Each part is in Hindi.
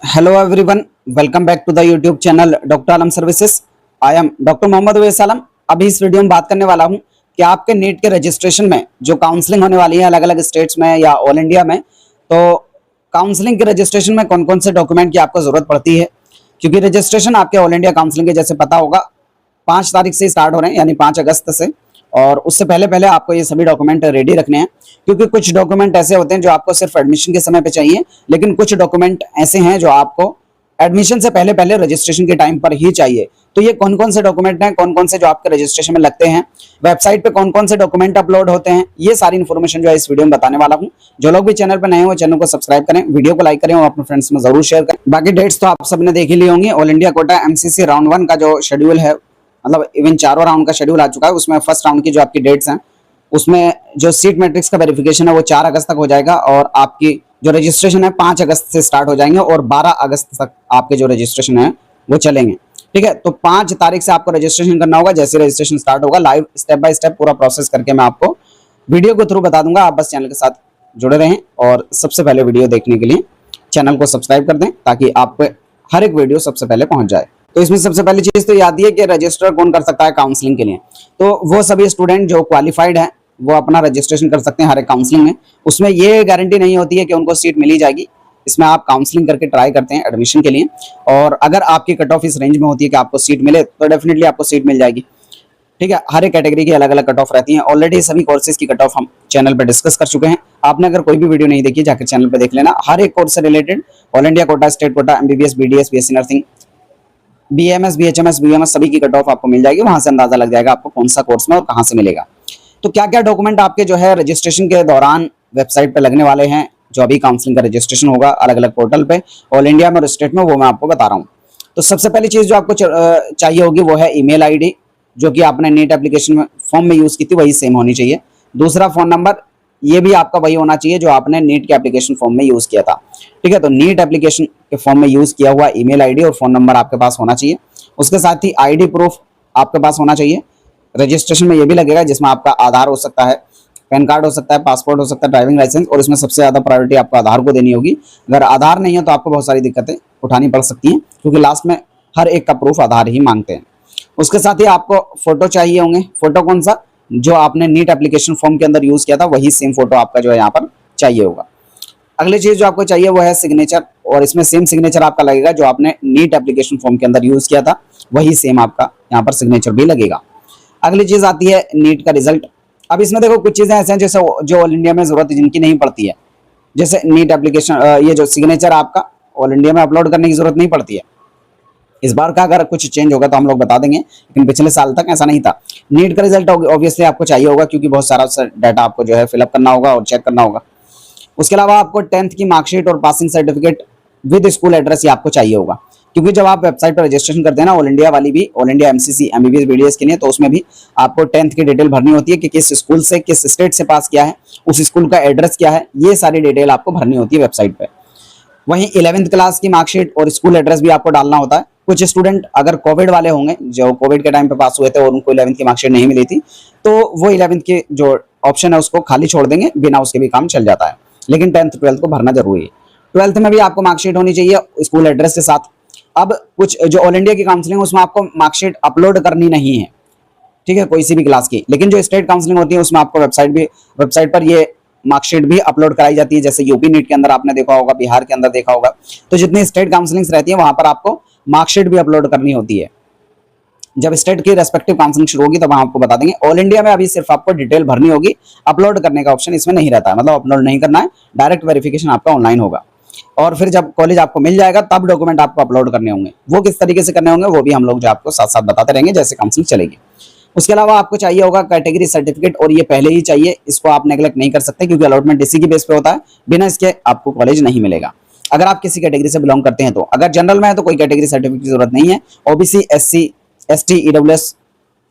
Hello everyone, welcome back to the YouTube channel Dr. Alam Services. I am Dr. Mohammad Awais आलम। अभी इस वीडियो में बात करने वाला हूं कि आपके नीट के रजिस्ट्रेशन में जो काउंसलिंग होने वाली है अलग अलग स्टेट्स में या ऑल इंडिया में, तो काउंसलिंग के रजिस्ट्रेशन में कौन कौन से डॉक्यूमेंट की आपको जरूरत पड़ती है। क्योंकि रजिस्ट्रेशन आपके ऑल इंडिया काउंसलिंग के जैसे पता होगा 5 तारीख से स्टार्ट हो रहे हैं, यानी 5 अगस्त से। और उससे पहले पहले आपको ये सभी डॉक्यूमेंट रेडी रखने हैं, क्योंकि कुछ डॉक्यूमेंट ऐसे होते हैं जो आपको सिर्फ एडमिशन के समय पे चाहिए, लेकिन कुछ डॉक्यूमेंट ऐसे हैं जो आपको एडमिशन से पहले पहले रजिस्ट्रेशन के टाइम पर ही चाहिए। तो ये कौन कौन से डॉक्यूमेंट हैं, कौन कौन से जो आपके रजिस्ट्रेशन में लगते हैं, वेबसाइट पे कौन कौन से डॉक्यूमेंट अपलोड होते हैं, ये सारी इन्फॉर्मेशन जो है इस वीडियो में बताने वाला हूँ। जो लोग भी चैनल पर नए हो चैनल को सब्सक्राइब करें, वीडियो को लाइक करें और अपने फ्रेंड्स में जरूर शेयर करें। बाकी डेट्स तो आप सबने देख ही ली होंगी। All India quota MCC round 1 का जो शेड्यूल है, मतलब इवन चारों राउंड का शेड्यूल आ चुका है। उसमें फर्स्ट राउंड की जो आपकी डेट्स हैं, उसमें जो सीट मैट्रिक्स का वेरिफिकेशन है वो 4 अगस्त तक हो जाएगा, और आपकी जो रजिस्ट्रेशन है 5 अगस्त से स्टार्ट हो जाएंगे और 12 अगस्त तक आपके जो रजिस्ट्रेशन है वो चलेंगे। ठीक है, तो 5 तारीख से आपको रजिस्ट्रेशन करना होगा। जैसे रजिस्ट्रेशन स्टार्ट होगा, लाइव स्टेप बाय स्टेप पूरा प्रोसेस करके मैं आपको वीडियो के थ्रू बता दूंगा। आप बस चैनल के साथ जुड़े रहें और सबसे पहले वीडियो देखने के लिए चैनल को सब्सक्राइब कर दें, ताकि आपको हर एक वीडियो सबसे पहले पहुंच जाए। तो इसमें सबसे पहली चीज तो याद है कि रजिस्टर कौन कर सकता है काउंसलिंग के लिए। तो वो सभी स्टूडेंट जो क्वालिफाइड है वो अपना रजिस्ट्रेशन कर सकते हैं हर एक काउंसलिंग में। उसमें ये गारंटी नहीं होती है कि उनको सीट मिल ही जाएगी। इसमें आप काउंसलिंग करके ट्राई करते हैं एडमिशन के लिए, और अगर आपकी कट ऑफ इस रेंज में होती है कि आपको सीट मिले, तो डेफिनेटली आपको सीट मिल जाएगी। ठीक है, हर एक कैटेगरी की अलग अलग कट ऑफ रहती है। ऑलरेडी सभी कोर्सेज की कट ऑफ हम चैनल पर डिस्कस कर चुके हैं। आपने अगर कोई भी वीडियो नहीं देखी, जाकर चैनल पर देख लेना। हर एक कोर्स से related all India quota, state quota, MBBS, BDS, BSc nursing, BMS, BHMS, BMS सभी की कट ऑफ आपको मिल जाएगी। वहां से अंदाजा लग जाएगा आपको कौन सा कोर्स में और कहां से मिलेगा। तो क्या क्या डॉक्यूमेंट आपके जो है रजिस्ट्रेशन के दौरान वेबसाइट पे लगने वाले हैं, जो अभी काउंसलिंग का रजिस्ट्रेशन होगा अलग अलग पोर्टल पे ऑल इंडिया में और स्टेट में, वो मैं आपको बता रहा हूँ। तो सबसे पहली चीज जो आपको चाहिए होगी वो है ईमेल आईडी, जो कि आपने नीट एप्लीकेशन फॉर्म में यूज की थी वही सेम होनी चाहिए। दूसरा फोन नंबर, ये भी आपका वही होना चाहिए जो आपने नीट के एप्लीकेशन फॉर्म में यूज किया था। ठीक है, तो नीट एप्लीकेशन के फॉर्म में यूज किया हुआ ईमेल आईडी और फोन नंबर आपके पास होना चाहिए। उसके साथ ही आईडी प्रूफ आपके पास होना चाहिए। रजिस्ट्रेशन में ये भी लगेगा, जिसमें आपका आधार हो सकता है, पैन कार्ड हो सकता है, पासपोर्ट हो सकता है, ड्राइविंग लाइसेंस, और इसमें सबसे ज्यादा प्रायोरिटी आपको आधार को देनी होगी। अगर आधार नहीं है तो आपको बहुत सारी दिक्कतें उठानी पड़ सकती हैं, क्योंकि लास्ट में हर एक का प्रूफ आधार ही मांगते हैं। उसके साथ ही आपको फोटो चाहिए होंगे। फोटो कौन सा, जो आपने नीट एप्लीकेशन फॉर्म के अंदर यूज किया था वही सेम फोटो आपका जो है यहाँ पर चाहिए होगा। अगली चीज जो आपको चाहिए वो है सिग्नेचर, और इसमें सेम सिग्नेचर आपका लगेगा जो आपने नीट एप्लीकेशन फॉर्म के अंदर यूज किया था, वही सेम आपका यहाँ पर सिग्नेचर भी लगेगा। अगली चीज आती है नीट का रिजल्ट। अब इसमें देखो कुछ चीजें ऐसे हैं जैसे जो ऑल इंडिया में जरूरत जिनकी नहीं पड़ती है, जैसे नीट एप्लीकेशन, ये जो सिग्नेचर आपका ऑल इंडिया में अपलोड करने की जरूरत नहीं पड़ती है। इस बार का अगर कुछ चेंज होगा तो हम लोग बता देंगे, लेकिन पिछले साल तक ऐसा नहीं था। नीट का रिजल्ट ऑब्वियसली आपको चाहिए होगा, क्योंकि बहुत सारा डाटा आपको जो है फिलअप करना होगा और चेक करना होगा। उसके अलावा आपको 10th की मार्कशीट और passing certificate with school address ये आपको चाहिए होगा, क्योंकि जब आप वेबसाइट पर रजिस्ट्रेशन करते हैं ना ऑल इंडिया वाली भी, all India MCC, MBBS, BDS के लिए, तो उसमें भी आपको 10th की डिटेल भरनी होती है कि किस स्कूल से, किस स्टेट से पास किया है, उस स्कूल का एड्रेस क्या है, ये सारी डिटेल आपको भरनी होती है वेबसाइट पे। वहीं 11th क्लास की मार्कशीट और स्कूल एड्रेस भी आपको डालना होता है। कुछ स्टूडेंट अगर कोविड वाले होंगे, जो कोविड के टाइम पे पास हुए थे और उनको 11th की मार्कशीट नहीं मिली थी, तो वो 11th के जो ऑप्शन है उसको खाली छोड़ देंगे, बिना उसके भी काम चल जाता है। लेकिन 10th 12th को भरना जरूरी है। 12th में भी आपको मार्कशीट होनी चाहिए स्कूल एड्रेस के साथ। अब कुछ जो ऑल इंडिया की काउंसलिंग उसमें आपको मार्कशीट अपलोड करनी नहीं है, ठीक है, कोई सी भी क्लास की। लेकिन जो स्टेट काउंसलिंग होती है उसमें आपको वेबसाइट पर ये मार्कशीट भी अपलोड कराई जाती है। जैसे यूपी नीट के अंदर आपने देखा होगा, बिहार के अंदर देखा होगा, तो जितनी स्टेट काउंसलिंग्स रहती है वहां पर आपको मार्कशीट भी अपलोड करनी होती है। जब स्टेट की रेस्पेक्टिव काउंसलिंग शुरू होगी तब हम आपको बता देंगे। ऑल इंडिया में अभी सिर्फ आपको डिटेल भरनी होगी, अपलोड करने का ऑप्शन इसमें नहीं रहता है, मतलब अपलोड नहीं करना है, डायरेक्ट वेरिफिकेशन आपका ऑनलाइन होगा। और फिर जब कॉलेज आपको मिल जाएगा तब डॉक्यूमेंट आपको अपलोड करने होंगे। वो किस तरीके से करने होंगे वो भी हम लोग जो आपको साथ साथ बताते रहेंगे जैसे काउंसलिंग चलेगी। उसके अलावा आपको चाहिए होगा कैटेगरी सर्टिफिकेट, और ये पहले ही चाहिए, इसको आप नेग्लेक्ट नहीं कर सकते, क्योंकि अलॉटमेंट इसी की बेस पे होता है। बिना इसके आपको कॉलेज नहीं मिलेगा। अगर आप किसी कैटेगरी से बिलोंग करते हैं तो, अगर जनरल में है तो कोई कैटेगरी सर्टिफिकेट की जरूरत नहीं है। ओबीसी, एससी, एसटी, ईडब्ल्यूएस,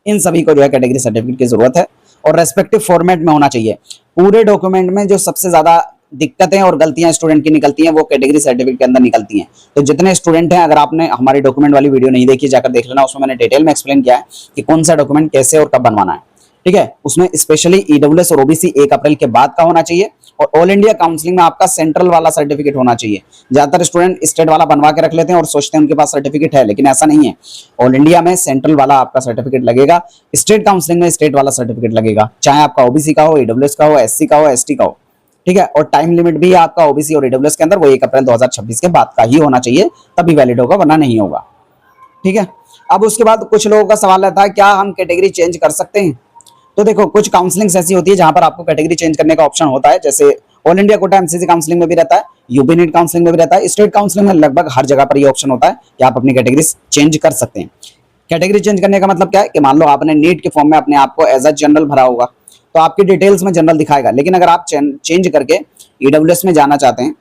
इन सभी को जो है कैटेगरी सर्टिफिकेट की जरूरत है, और रेस्पेक्टिव फॉर्मेट में होना चाहिए। पूरे डॉक्यूमेंट में जो सबसे ज्यादा दिक्कतें और गलतियां स्टूडेंट की निकलती हैं वो कैटेगरी सर्टिफिकेट के अंदर निकलती हैं। तो जितने स्टूडेंट हैं, अगर आपने हमारी डॉक्यूमेंट वाली वीडियो नहीं देखी, जाकर देख लेना, उसमें मैंने डिटेल में एक्सप्लेन किया है कि कौन सा डॉक्यूमेंट कैसे और कब बनवाना है। ठीक है, उसमें स्पेशली ईडब्ल्यूएस और ओबीसी 1 अप्रैल के बाद का होना चाहिए, और ऑल इंडिया काउंसलिंग में आपका सेंट्रल वाला सर्टिफिकेट होना चाहिए। ज्यादातर स्टूडेंट स्टेट वाला बनवा के रख लेते हैं और सोचते हैं उनके पास सर्टिफिकेट है, लेकिन ऐसा नहीं है। ऑल इंडिया में सेंट्रल वाला आपका सर्टिफिकेट लगेगा, स्टेट काउंसलिंग में स्टेट वाला सर्टिफिकेट लगेगा, चाहे आपका ओबीसी का हो, ईडब्ल्यूएस का हो, एससी का हो, एसटी का हो, ठीक है। और टाइम लिमिट भी आपका ओबीसी और ईडब्ल्यूएस के अंदर वो 1 अप्रैल 2026 के बाद का ही होना चाहिए, तभी वैलिड होगा, वरना नहीं होगा, ठीक है। अब उसके बाद कुछ लोगों का सवाल रहता है क्या हम कैटेगरी चेंज कर सकते हैं। तो देखो, कुछ काउंसलिंग ऐसी होती है जहां पर आपको कैटेगरी चेंज करने का ऑप्शन होता है, जैसे all India quota MCC counselling में भी रहता है, यूपी नीट काउंसलिंग में भी रहता है, स्टेट काउंसलिंग में लगभग हर जगह पर ये ऑप्शन होता है कि आप अपनी कैटेगरी चेंज कर सकते हैं। कैटेगरी चेंज करने का मतलब क्या है कि मान लो आपने नीट के फॉर्म में अपने आप को एज अ जनरल भरा होगा, तो आपकी डिटेल्स में जनरल दिखाएगा, लेकिन अगर आप चेंज करके ईडब्ल्यूएस में जाना चाहते हैं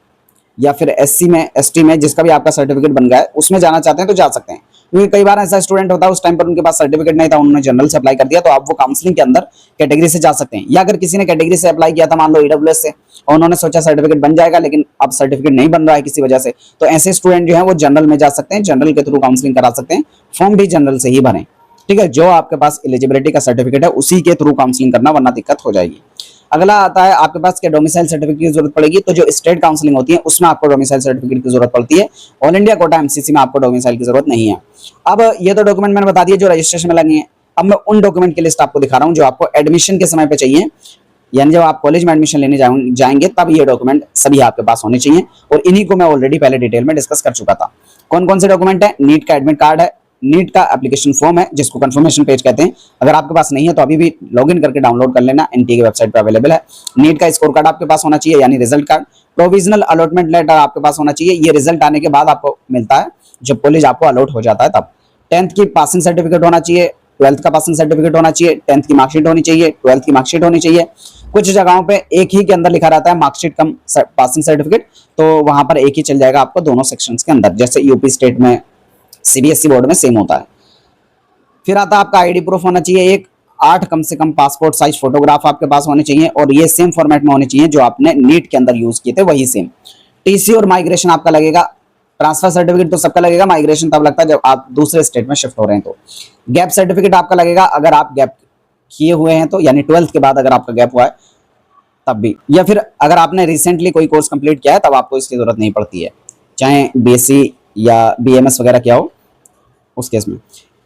या फिर एससी में, एसटी में, जिसका भी आपका सर्टिफिकेट बन गया है उसमें जाना चाहते हैं तो जा सकते हैं। क्योंकि कई बार ऐसा स्टूडेंट होता है उस टाइम पर उनके पास सर्टिफिकेट नहीं था, उन्होंने जनरल से अप्लाई कर दिया, तो आप वो काउंसलिंग के अंदर कैटेगरी से जा सकते हैं। या अगर किसी ने कैटेगरी से अप्लाई किया था मान लो ईडब्ल्यूएस से, और उन्होंने सोचा सर्टिफिकेट बन जाएगा, लेकिन अब सर्टिफिकेट नहीं बन रहा है किसी वजह से, तो ऐसे स्टूडेंट जो है वो जनरल में जा सकते हैं, जनरल के थ्रू काउंसलिंग करा सकते हैं। फॉर्म भी जनरल से ही भरें, ठीक है। जो आपके पास एलिजिबिलिटी का सर्टिफिकेट है उसी के थ्रू काउंसलिंग करना, वरना दिक्कत हो जाएगी। अगला आता है आपके पास क्या डोमिसाइल सर्टिफिकेट की जरूरत पड़ेगी। तो जो स्टेट काउंसलिंग होती है उसमें आपको डोमिसाइल सर्टिफिकेट की जरूरत पड़ती है, ऑल इंडिया कोटा एमसीसी में आपको डोमिसाइल की जरूरत नहीं है। अब ये तो डॉक्यूमेंट मैंने बता दिए जो रजिस्ट्रेशन में लगे हैं। अब मैं उन डॉक्यूमेंट की लिस्ट आपको दिखा रहा हूँ जो आपको एडमिशन के समय पे चाहिए, यानी जब आप कॉलेज में एडमिशन लेने जाएंगे तब ये डॉक्यूमेंट सभी आपके पास होने चाहिए, और इन्हीं को मैं ऑलरेडी पहले डिटेल में डिस्कस कर चुका था। कौन कौन से डॉक्यूमेंट है? नीट का एडमिट कार्ड है, नीट का एप्लीकेशन फॉर्म है जिसको कंफर्मेशन पेज कहते हैं, अगर आपके पास नहीं है तो अभी भी लॉगिन करके डाउनलोड कर लेना, एनटीए की वेबसाइट पर अवेलेबल है। नीट का स्कोर कार्ड आपके पास होना चाहिए, यानी result card. Provisional allotment letter आपके पास होना चाहिए, ये रिजल्ट आने के बाद आपको मिलता है, जब कॉलेज आपको अलॉट हो जाता है तब। 10th की पासिंग सर्टिफिकेट होना चाहिए, 12th का पासिंग सर्टिफिकेट होना चाहिए, 10th की मार्कशीट होनी चाहिए, 12th की मार्कशीट होनी चाहिए। कुछ जगहों पे एक ही के अंदर लिखा रहता है मार्कशीट कम पासिंग सर्टिफिकेट, तो वहां पर एक ही चल जाएगा आपको दोनों सेक्शंस के अंदर, जैसे यूपी स्टेट में, सीबीएसई बोर्ड में सेम होता है। फिर आता है आपका आईडी प्रूफ होना चाहिए, एक 8 कम से कम पासपोर्ट साइज फोटोग्राफ आपके पास होने चाहिए, और ये सेम फॉर्मेट में होने चाहिए जो आपने नीट के अंदर यूज किए थे, वही सेम। टीसी और माइग्रेशन आपका लगेगा, ट्रांसफर सर्टिफिकेट तो सबका लगेगा, माइग्रेशन तब लगता है जब आप दूसरे स्टेट में शिफ्ट हो रहे हैं। तो गैप सर्टिफिकेट आपका लगेगा, अगर आप गैप किए हुए हैं तो, यानी 12th के बाद अगर आपका गैप हुआ है तब भी, या फिर अगर आपने रिसेंटली कोई कोर्स कंप्लीट किया है तब आपको इसकी जरूरत नहीं पड़ती है, चाहे बीएससी या बीएमएस वगैरह किया हो उस केस में।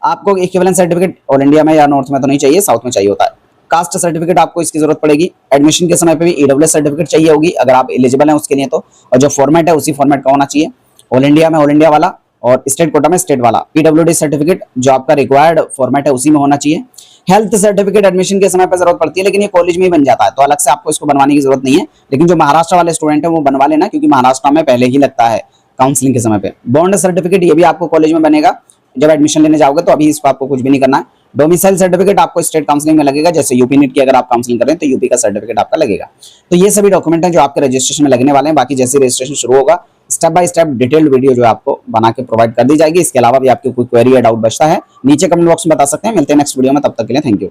आपको इक्विवेलेंट सर्टिफिकेट ऑल इंडिया में या नॉर्थ में तो नहीं चाहिए, साउथ में चाहिए होता है। कास्ट सर्टिफिकेट आपको इसकी जरूरत पड़ेगी, एडमिशन के समय पे भी ईडब्ल्यूएस सर्टिफिकेट चाहिए होगी अगर आप एलिजिबल हैं उसके लिए तो, और जो फॉर्मेट है उसी फॉर्मेट का होना चाहिए। ऑल इंडिया में ऑल इंडिया वाला, और स्टेट कोटा में स्टेट वाला। पीडब्ल्यूडी सर्टिफिकेट जो आपका रिक्वायर्ड फॉर्मेट है उसी में होना चाहिए। हेल्थ सर्टिफिकेट एडमिशन के समय पर जरूरत पड़ती है, लेकिन ये कॉलेज में ही बन जाता है, तो अलग से आपको इसको बनवाने की जरूरत नहीं है, लेकिन जो महाराष्ट्र वाले स्टूडेंट है वो बनवा लेना, क्योंकि महाराष्ट्र में पहले ही लगता है काउंसलिंग के समय पे। बॉन्ड सर्टिफिकेट ये भी आपको कॉलेज में बनेगा जब एडमिशन लेने जाओगे, तो अभी इसको आपको कुछ भी नहीं करना है। डोमिसाइल सर्टिफिकेट आपको स्टेट काउंसलिंग में लगेगा, जैसे यूपी नीट की अगर आप काउंसलिंग कर रहे हैं तो यूपी का सर्टिफिकेट आपका लगेगा। तो ये सभी डॉक्यूमेंट हैं जो आपके रजिस्ट्रेशन में लगने वाले हैं। बाकी जैसे रजिस्ट्रेशन शुरू होगा step by step detailed video जो आपको बना के प्रोवाइड कर दी जाएगी। इसके अलावा भी आपकी कोई क्वेरी या डाउट बचता है नीचे कमेंट बॉक्स में बता सकते हैं। मिलते हैं नेक्स्ट वीडियो में, तब तक के लिए थैंक यू।